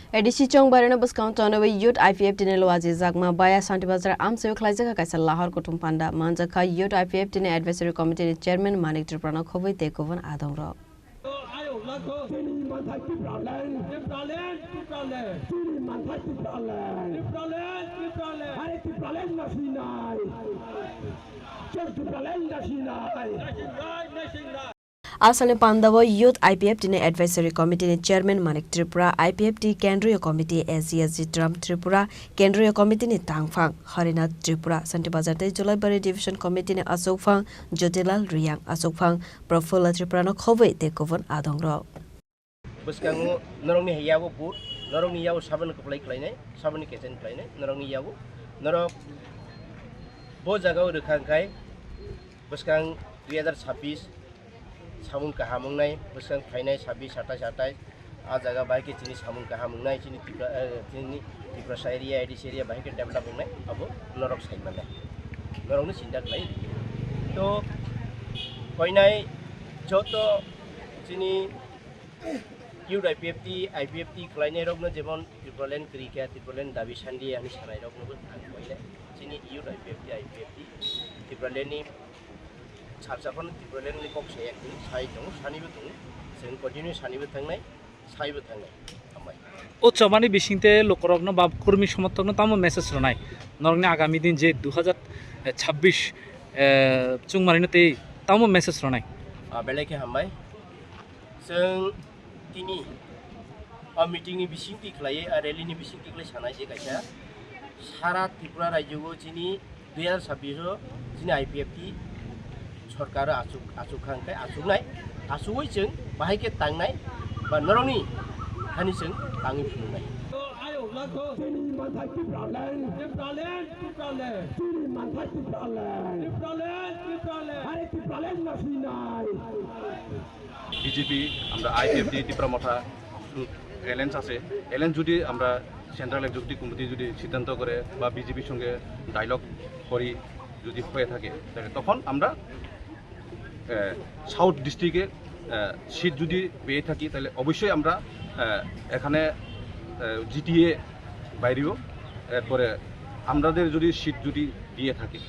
ADC चौंग बारेनो बसकाउं टनवे youth IPF दिने लवाजे जागमा बाया शांति बाजार आमसेव खलाइजका काइसा लाहौर कुटुम पांडा मानजका यूथ आईपीएफ दिने एडवाइजरी कमिटी चेयरमैन मानिक त्रिपुरानो खबै तेकोवन आदों र आसाने पांडव यूथ आईपीएफ दिने advisory committee chairman Manik Tripura IPF T केंद्रीय कमिटी एसजीएसजी ट्रम त्रिपुरा केंद्रीय कमिटी ने तांगफांग हरिनाथ त्रिपुरा शांति बाजार ते जुलाईबारी डिविजन कमिटी ने अशोकफांग ज्योतिलाल रियांग अशोकफांग प्रफुल्ल त्रिपुरा न खबै तेकोवन आदों र बसकांगो नरंगनि हैयाबो पुट नरंगनि याव साबन कपलाई खलायनाय साबननि केसेन खलायनाय नरंगनि याव नरक बो जागाव रखांखाय बसकां 2026 सामुं काहामुंनाय बसकां फायनाय 26 27 आ जागा बाइके चिनि सामुं काहामुंनाय चिनि त्रिपुरा एरिया एडिस एरिया बाइके डेभलप होनाय अब नरक साइड माने नरंगनि चिन्ता खलाय तो फायनाय जतो चिनि यूथ आईपीएफटी खलायनाय रगनो जेमन त्रिपुरालेण्ड क्रिकेट त्रिपुरालेण्ड दाबि सान्दी आनि सानाय रगनोबो थांबायले चिनि यूथ आईपीएफटी त्रिपुरालेण्डनि साबजाफोर त्रिपुरालेण्डनि कक्से एकनि साइ दं सानिबो दं जों कन्टिन्यू सानिबो थांनाय साइबो थांनाय थांबाय उच्चमानि बिसिंते लोकरगनो बा कर्मी समर्थकनो तामो मेसेज रनाय नरंनि आगामी दिन जे 2026 चुंगमारिनो ते तामो मेसेज रनाय बेलेके हामबाय जों तिनि मीटिंगनि बिसिंथि खलायो रैलीनि बिसिंथि खलाय सानाय जे गायसा सारा त्रिपुरा राज्योआव जिनि 2026 जिनि आईपीएफटी सरकार आसुखांखाय आसुनाय आसुयै जों बाहायके तांनाय बा नरंनि हानि जों तांनि फुंनाय বিজেপি আমরা আইপিএফটি ত্রিপুরা মঠা এলায়েন্স আছে এলায়েন্স যদি আমরা সেন্ট্রাল এক্সিকিউটিভ কমিটি যদি সিদ্ধান্ত করে বা বিজেপির সঙ্গে ডায়লগ করি যদি হয়ে থাকে তাহলে তখন আমরা সাউথ ডিস্ট্রিক্টে সিট যদি পেয়ে থাকি তাহলে অবশ্যই আমরা এখানে জিটিএ বাইরেও এরপরে আমাদের যদি সিট যদি দিয়ে থাকে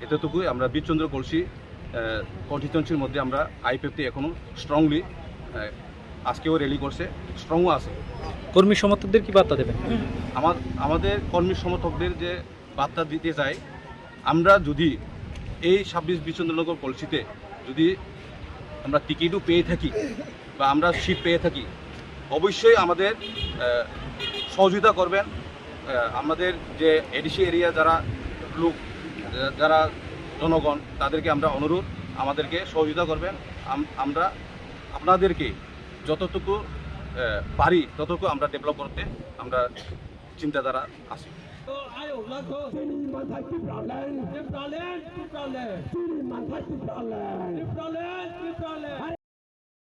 এতটুকুই আমরা বীরচন্দ্র কলসি কনস্টিটিউয়েন্সির মধ্যে আমরা আইপিএফটি এখনো স্ট্রংলি আজকেও র্যালি করছে স্ট্রংও আছে কর্মী সমর্থকদের কি বার্তা দেবেন আমাদের কর্মী সমর্থকদের যে বার্তা দিতে চাই আমরা যদি এই 26 বীরচন্দ্রনগর কলসিতে যদি আমরা টিকিটও পেয়ে থাকি বা আমরা সিট পেয়ে থাকি অবশ্যই আমাদের সহযোগিতা করবেন আমাদের যে এডিসি এরিয়া যারা লোক যারা জনগণ তাদেরকে আমরা অনুরোধ আমাদেরকে সহযোগিতা করবেন আমরা আপনাদেরকে যতটুকু পারি ততটুকু আমরা ডেভেলপ করতে আমরা চিন্তাধারা আছি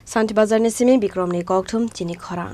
शान्ति बाजार ने सिमी विक्रमने कौथुम चिनी खराङ